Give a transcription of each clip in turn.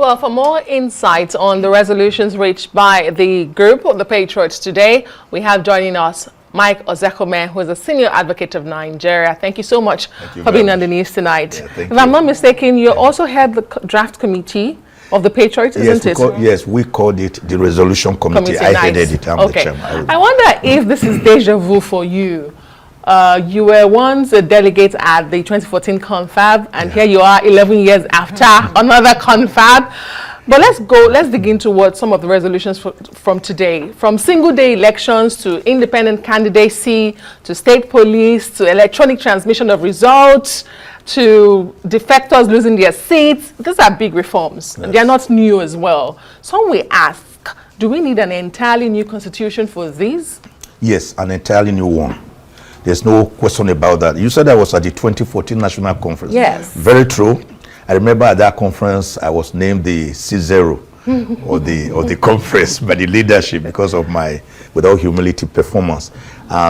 Well, for more insights on the resolutions reached by the group of the Patriots today, we have joining us Mike Ozekhome, who is a senior advocate of Nigeria. Thank you so much for being on the news tonight. Yeah, if I'm not mistaken, you also head the draft committee of the Patriots, isn't it? Yes, we called it the resolution committee. I headed it. I'm the chairman. I wonder if this is deja vu for you. You were once a delegate at the 2014 confab, and here you are 11 years after another confab. But let's dig into what some of the resolutions from today, from single day elections to independent candidacy, to state police, to electronic transmission of results, to defectors losing their seats. These are big reforms. Yes. They're not new as well. Some will ask, do we need an entirely new constitution for these? Yes, an entirely new one. There's no question about that. You said I was at the 2014 National Conference. Yes. Very true. I remember at that conference, I was named the C0 of the conference by the leadership because of my without humility performance.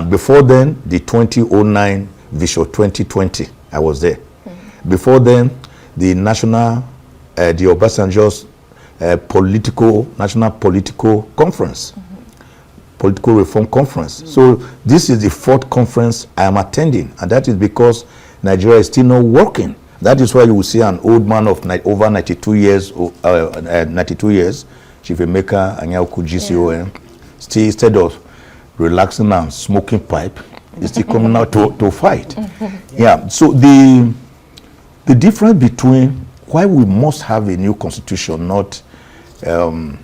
Before then, the 2009 Vision 2020, I was there. Before then, the national, the Obasanjo's national political conference. Political Reform Conference. So this is the 4th conference I am attending, and that is because Nigeria is still not working. That is why you will see an old man of over 92 years, Chief Emeka Anyaoku GCOM, still instead of relaxing and smoking pipe, is still coming out to fight. Yeah. So the difference between why we must have a new constitution, not an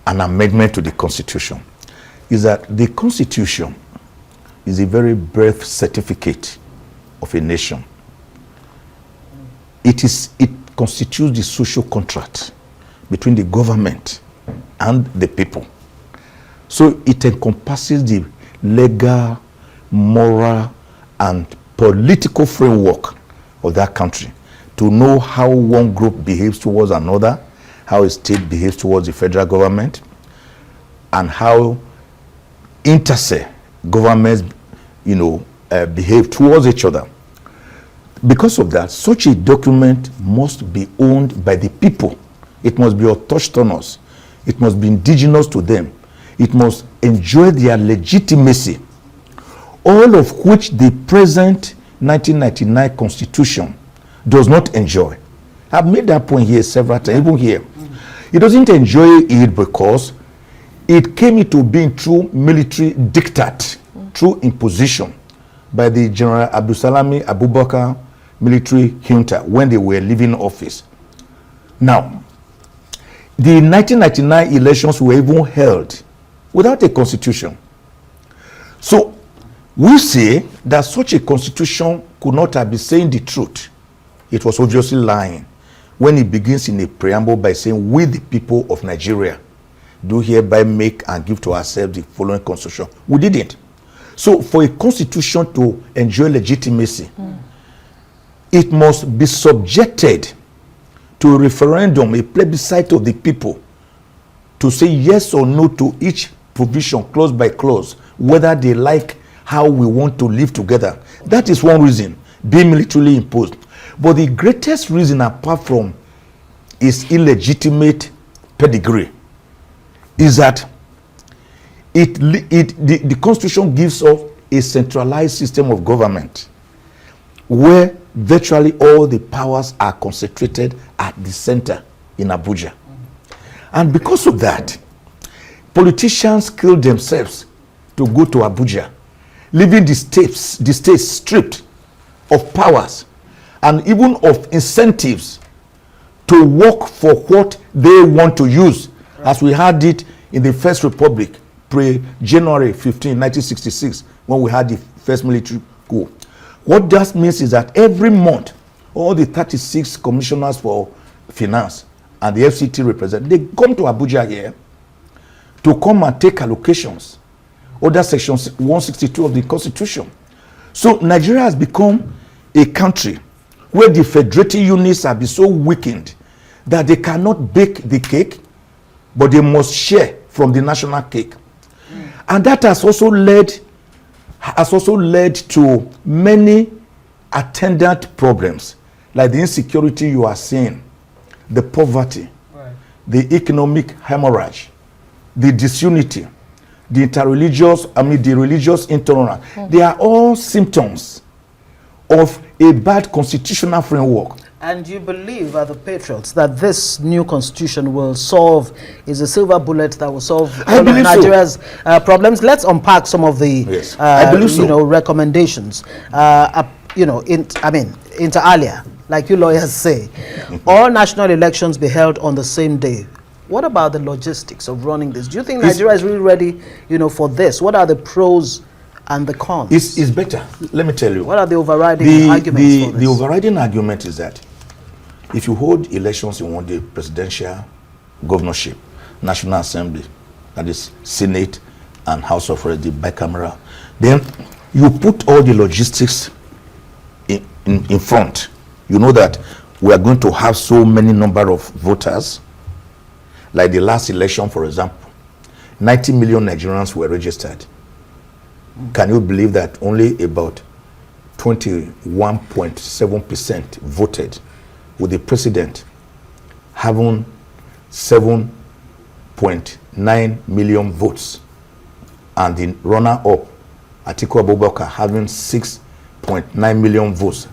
amendment to the constitution, is that the constitution is a very birth certificate of a nation. It constitutes the social contract between the government and the people. So it encompasses the legal, moral, and political framework of that country to know how one group behaves towards another, how a state behaves towards the federal government, and how inter-se governments, behave towards each other. Because of that, such a document must be owned by the people. It must be autochthonous. It must be indigenous to them. It must enjoy their legitimacy, all of which the present 1999 Constitution does not enjoy. I've made that point here several times, even here. It doesn't enjoy it because it came into being through military diktat, through imposition by the General Abdulsalami Abubakar military junta when they were leaving office. Now, the 1999 elections were even held without a constitution. So, we say that such a constitution could not have been saying the truth. It was obviously lying when it begins in a preamble by saying, "We the people of Nigeria do hereby make and give to ourselves the following constitution." We didn't. So for a constitution to enjoy legitimacy, it must be subjected to a referendum, a plebiscite of the people, to say yes or no to each provision, clause by clause, whether they like how we want to live together. That is one reason, being militarily imposed. But the greatest reason, apart from its illegitimate pedigree, is that the Constitution gives us a centralized system of government where virtually all the powers are concentrated at the center in Abuja. And because of that, politicians kill themselves to go to Abuja, leaving the states stripped of powers and even of incentives to work for what they want to use, as we had it in the First Republic, pre-January 15, 1966, when we had the first military coup. What that means is that every month, all the 36 commissioners for finance and the FCT representatives, they come to Abuja here to come and take allocations under Section 162 of the Constitution. So Nigeria has become a country where the federative units have been so weakened that they cannot bake the cake, but they must share from the national cake. And that has also led to many attendant problems, like the insecurity you are seeing, the poverty, the economic hemorrhage, the disunity, the the religious intolerance. They are all symptoms of a bad constitutional framework. And you believe, the patriots, that this new constitution will solve, is a silver bullet that will solve all of Nigeria's problems? Let's unpack some of the recommendations. Inter alia, like you lawyers say, all national elections be held on the same day. What about the logistics of running this? Do you think Nigeria is really ready, for this? What are the pros and the cons? It's better. Let me tell you. What are the overriding arguments for this? The overriding argument is that if you hold elections in one day, presidential, governorship, National Assembly, that is Senate and House of Reps, bicameral, then you put all the logistics in front. You know that we are going to have so many number of voters. Like the last election, for example, 90 million Nigerians were registered. Can you believe that only about 21.7% voted, with the president having 7.9 million votes and the runner-up, Atiku Abubakar, having 6.9 million votes?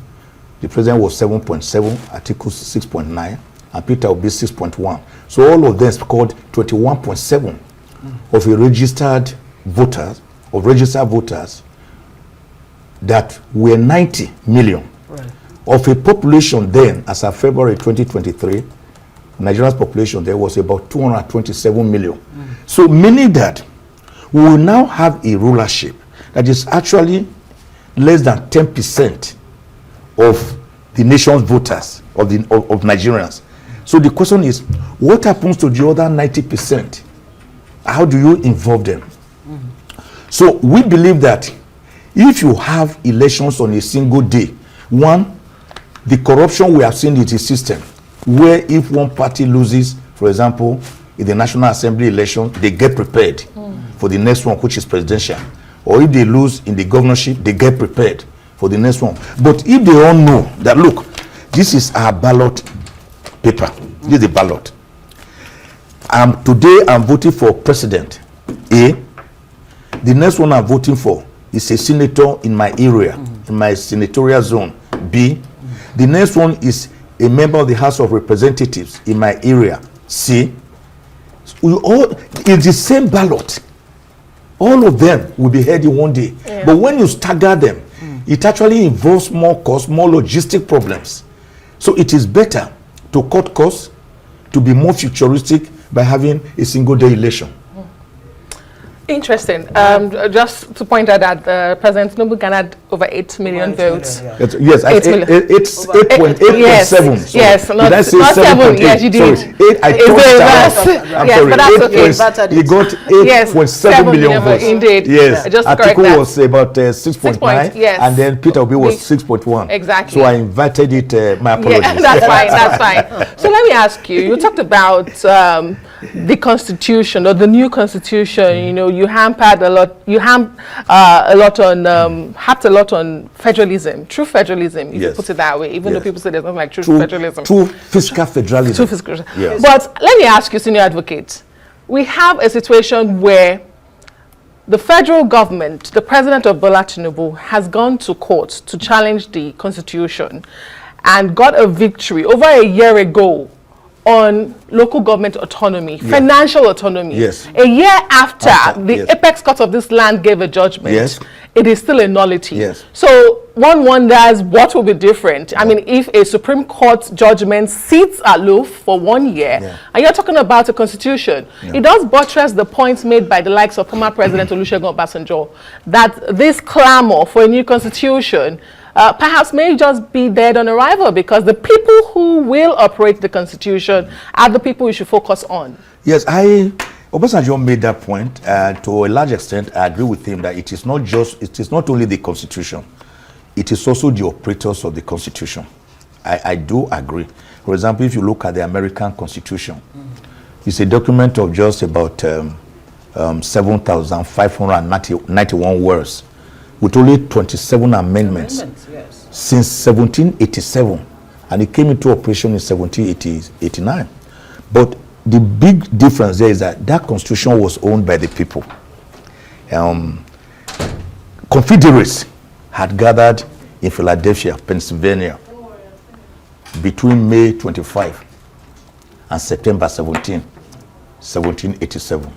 The president was 7.7, Atiku 6.9, and Peter Obi 6.1. So all of them scored 21.7 of a registered voters, that were 90 million. Right. Of a population then, as of February 2023, Nigeria's population there was about 227 million. So meaning that we will now have a rulership that is actually less than 10% of the nation's voters, of Nigerians. So the question is, what happens to the other 90%? How do you involve them? So we believe that if you have elections on a single day, one, the corruption we have seen in the system, where if one party loses, for example, in the National Assembly election, they get prepared for the next one, which is presidential. Or if they lose in the governorship, they get prepared for the next one. But if they all know that, look, this is our ballot paper, this is the ballot. Today I'm voting for President A. The next one I'm voting for is a senator in my area, in my senatorial zone, B. The next one is a member of the House of Representatives in my area, C. It's the same ballot. All of them will be heard in one day. Yeah. But when you stagger them, it actually involves more cost, more logistic problems. So it is better to cut costs, to be more futuristic by having a single day election. Interesting. Just to point out that President Tinubu garnered over 8 million votes. Yes, 8.7. Yes, not 7. Yes, you did. I'm sorry. But that's okay. He got 8.7 million votes. Indeed. Yes. Just Atiku was about 6.9, yes. and then Peter Obi was 6.1. Exactly. So I invited it. My apologies. Yeah, that's fine. That's fine. So let me ask you. You talked about the constitution or the new constitution. You hampered a lot. You harped a lot on federalism, true federalism, if you put it that way. Even though people say there's nothing like true federalism. True fiscal federalism. True fiscal. Yes. But let me ask you, senior advocate, we have a situation where the federal government, the president of Bola Tinubu, has gone to court to challenge the constitution and got a victory over a year ago on local government autonomy, financial autonomy. Yes. A year after the apex court of this land gave a judgment, it is still a nullity. Yes. So one wonders what will be different. I mean, if a Supreme Court judgment sits aloof for 1 year, and you're talking about a constitution, it does buttress the points made by the likes of former President Olusegun Obasanjo, that this clamor for a new constitution perhaps may just be dead on arrival, because the people who will operate the constitution are the people we should focus on. Yes, Obasanjo made that point. To a large extent, I agree with him that it is not only the constitution, it is also the operators of the constitution. I do agree. For example, if you look at the American Constitution, it's a document of just about 7,591 words, with only 27 amendments. Since 1787, and it came into operation in 1789. But the big difference there is that that constitution was owned by the people. Confederates had gathered in Philadelphia, Pennsylvania, between May 25 and September 17, 1787,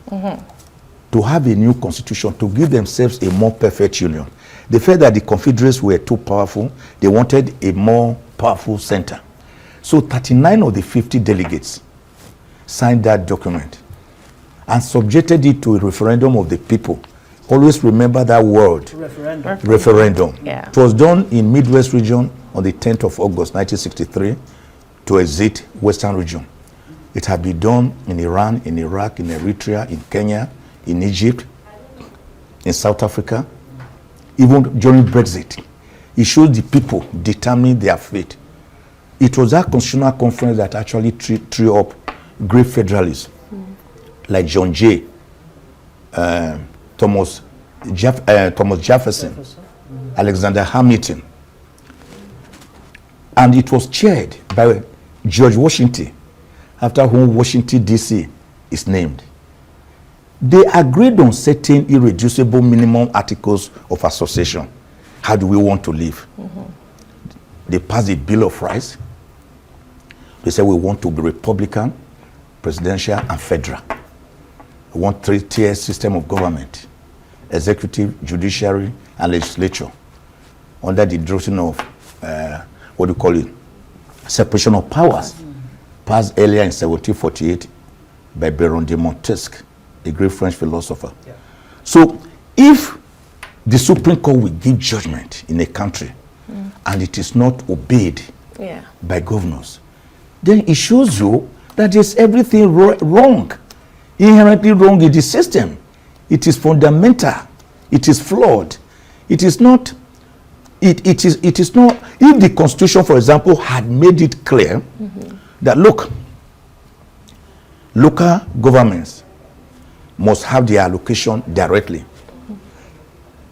to have a new constitution, to give themselves a more perfect union. They felt that the Confederates were too powerful. They wanted a more powerful center. So 39 of the 50 delegates signed that document and subjected it to a referendum of the people. Always remember that word, referendum. Yeah. It was done in Midwest region on the 10th of August 1963 to exit Western region. It had been done in Iran, in Iraq, in Eritrea, in Kenya, in Egypt, in South Africa, even during Brexit. It shows the people determining their fate. It was that constitutional conference that actually threw up great federalists like John Jay, Thomas Jefferson, Alexander Hamilton. And it was chaired by George Washington, after whom Washington, D.C. is named. They agreed on certain irreducible minimum articles of association. How do we want to live? They passed the Bill of Rights. They said we want to be Republican, presidential, and federal. We want 3-tier system of government: executive, judiciary, and legislature, under the direction of what do you call it? Separation of powers, passed earlier in 1748 by Baron de Montesquieu, a great French philosopher. Yeah. So if the Supreme Court will give judgment in a country and it is not obeyed by governors, then it shows you that there's everything wrong, inherently wrong in the system. It is fundamental. It is flawed. It is not. It is not. If the Constitution, for example, had made it clear that look, local governments must have their allocation directly,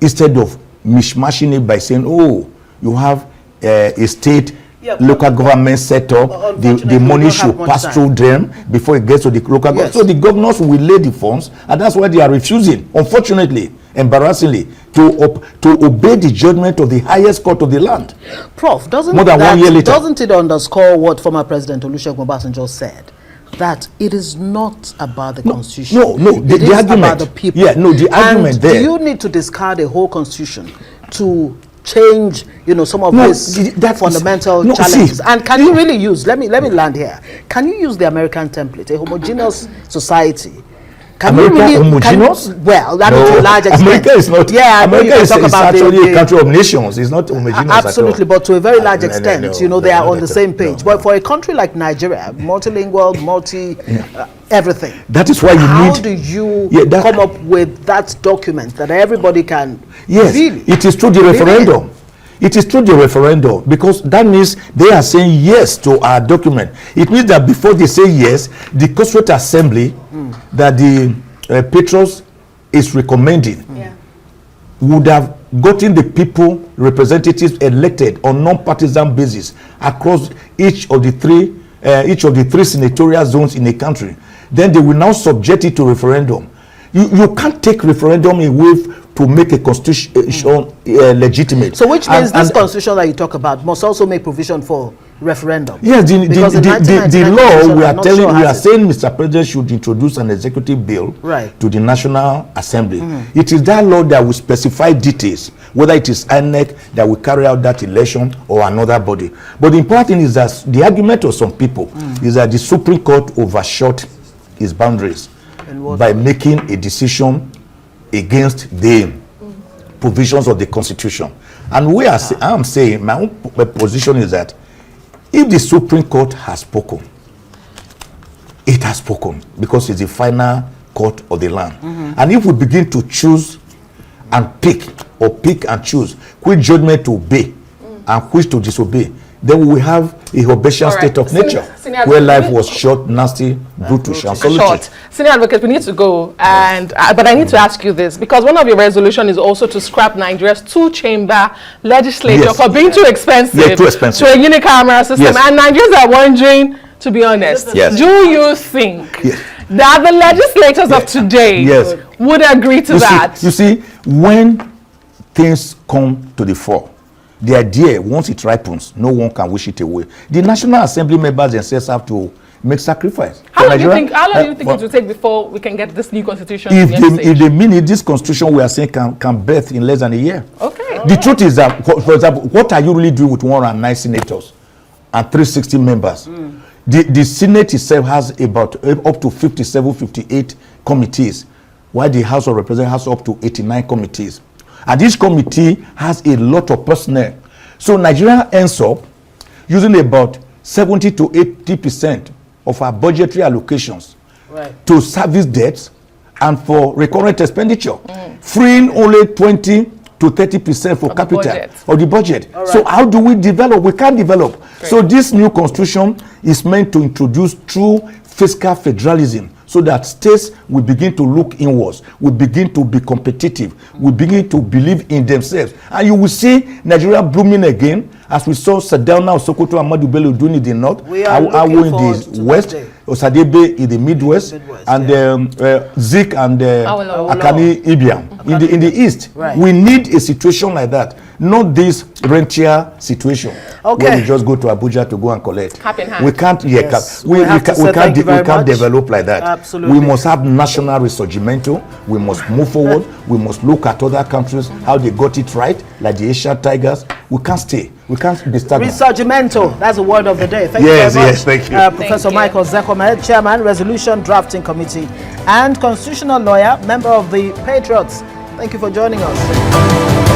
instead of mishmashing it by saying, oh, you have a state local government set up, the money should pass through them before it gets to the local government. So the governors will lay the funds, and that's why they are refusing, unfortunately, embarrassingly, to obey the judgment of the highest court of the land. Prof, doesn't it underscore what former President Olusegun Obasanjo said? That it is not about the constitution. No, the argument about the people. Yeah, no, the argument there. Do you need to discard a whole constitution to change, some of these fundamental challenges? And can you really use? Let me land here. Can you use the American template, a homogeneous society? Can America you really, homogeneous? Well, that means to a large extent. America is not. Yeah, America is actually a country of nations. It's not homogeneous. Absolutely, but to a very large extent, they are on the same page. But for a country like Nigeria, multilingual, everything. That is why you How do you come up with that document that everybody can really? It is through the referendum. It is through the referendum, because that means they are saying yes to our document. It means that before they say yes, the Constituent Assembly that the Petros is recommending would have gotten the people representatives elected on non-partisan basis across each of the three senatorial zones in a country. Then they will now subject it to referendum. You can't take referendum away to make a constitution legitimate. So which means this constitution that you talk about must also make provision for referendum? Yes, the law we are saying Mr. President should introduce an executive bill to the National Assembly. It is that law that will specify details, whether it is INEC that will carry out that election or another body. But the important thing is that the argument of some people is that the Supreme Court overshot its boundaries by making a decision against the provisions of the Constitution. And I am saying, my own position is that if the Supreme Court has spoken, it has spoken, because it's the final court of the land. And if we begin to choose and pick and choose which judgment to obey and which to disobey, then we will have a Hobbesian All right. state of nature, Senior where life advocate, was short, nasty, brutish, and solitary. short. Senior advocate, we need to go, and but I need to ask you this, because one of your resolution is also to scrap Nigeria's two-chamber legislature Yes. for being too expensive, Yeah, too expensive. to a unicameral system. Yes. And Nigerians are wondering, to be honest, Yes. do you think Yes. that the legislators of today Yes. would agree to that? You see, when things come to the fore, the idea, once it ripens, no one can wish it away. The National Assembly members themselves have to make sacrifice. How For long do you Nigeria, think, it well, will take before we can get this new constitution? if in the they, if they mean it, this constitution we are saying can birth in less than a year. Okay. The truth is that, for example, what are you really doing with 109 senators and 360 members? The Senate itself has about up to 57, 58 committees, while the House of Representatives has up to 89 committees. And this committee has a lot of personnel. So Nigeria ends up using about 70 to 80% of our budgetary allocations to service debts and for recurrent expenditure, freeing only 20 to 30% for capital of the budget. So how do we develop? We can't develop. So this new constitution is meant to introduce true fiscal federalism, so that states will begin to look inwards, will begin to be competitive, will begin to believe in themselves. And you will see Nigeria blooming again, as we saw Sardauna, Sokoto, and Ahmadu Bello doing it in the north, Awo in the west, Osadebe in the midwest, and Zik and Akani Ibiam in the east. We need a situation like that, not this rentier situation where we just go to Abuja to go and collect. Cap in hand. We can't, we can't develop like that. Absolutely. We must have national risorgimento. We must move forward. We must look at other countries, how they got it right, like the Asian tigers. We can't stay. We can't be stagnant. Risorgimento, that's the word of the day. Thank you very much. Yes, thank you. Professor Michael Ozekhome, Chairman, Resolution Drafting Committee, and constitutional lawyer, member of the Patriots. Thank you for joining us.